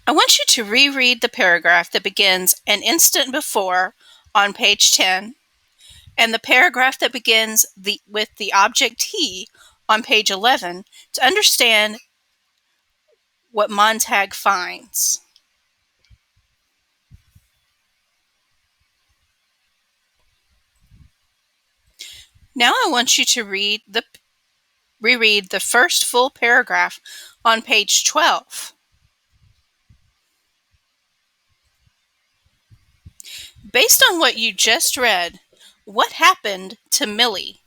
I want you to reread the paragraph that begins "an instant before" on page 10 and the paragraph that begins with the object he on page 11 to understand what Montag finds. Now I want you to reread the first full paragraph on page 12. Based on what you just read, what happened to Millie?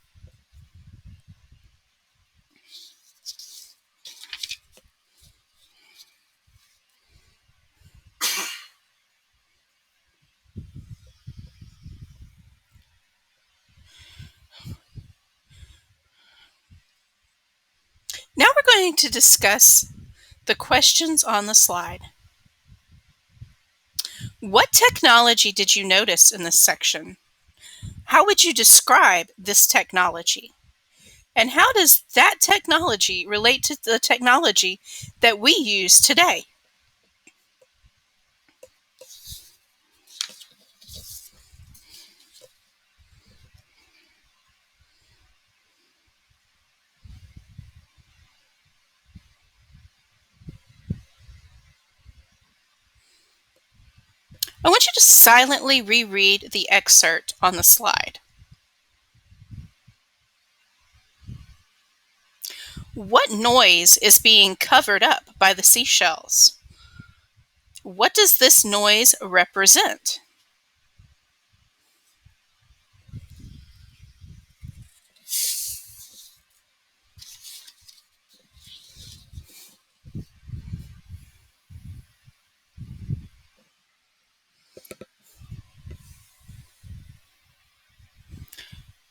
Now we're going to discuss the questions on the slide. What technology did you notice in this section? How would you describe this technology? And how does that technology relate to the technology that we use today? I want you to silently reread the excerpt on the slide. What noise is being covered up by the seashells? What does this noise represent?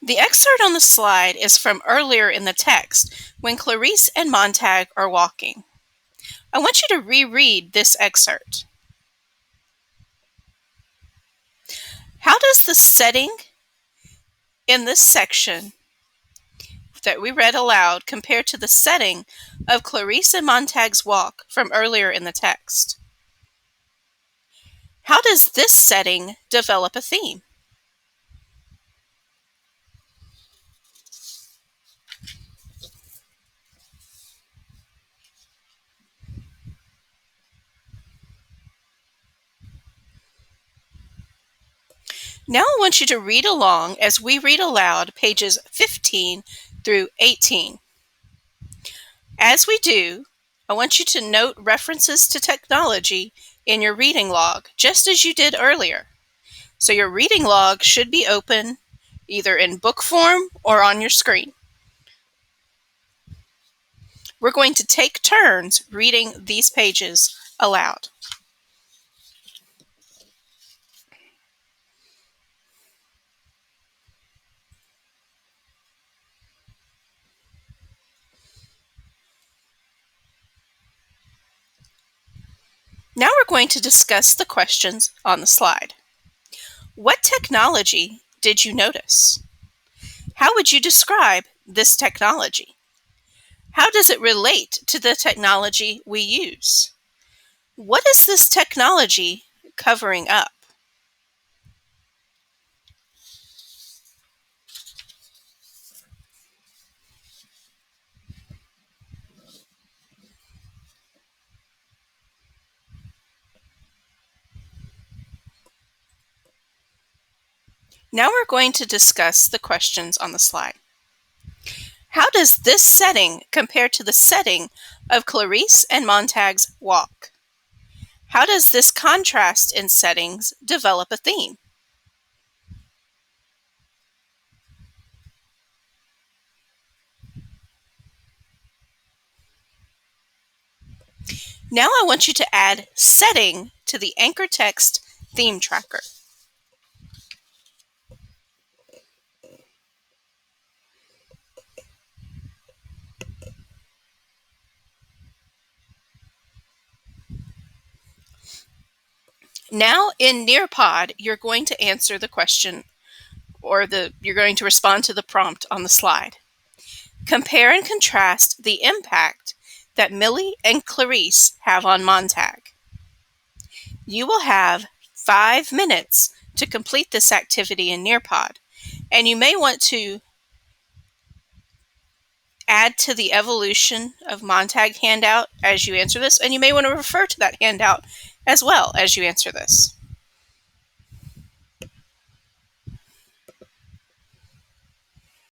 The excerpt on the slide is from earlier in the text when Clarice and Montag are walking. I want you to reread this excerpt. How does the setting in this section that we read aloud compare to the setting of Clarice and Montag's walk from earlier in the text? How does this setting develop a theme? Now I want you to read along as we read aloud pages 15 through 18. As we do, I want you to note references to technology in your reading log, just as you did earlier. So your reading log should be open either in book form or on your screen. We're going to take turns reading these pages aloud. Now we're going to discuss the questions on the slide. What technology did you notice? How would you describe this technology? How does it relate to the technology we use? What is this technology covering up? Now we're going to discuss the questions on the slide. How does this setting compare to the setting of Clarice and Montag's walk? How does this contrast in settings develop a theme? Now I want you to add setting to the anchor text theme tracker. Now in Nearpod, you're going to answer the question or you're going to respond to the prompt on the slide. Compare and contrast the impact that Millie and Clarice have on Montag. You will have 5 minutes to complete this activity in Nearpod, and you may want to add to the evolution of Montag handout as you answer this, and you may want to refer to that handout as well as you answer this.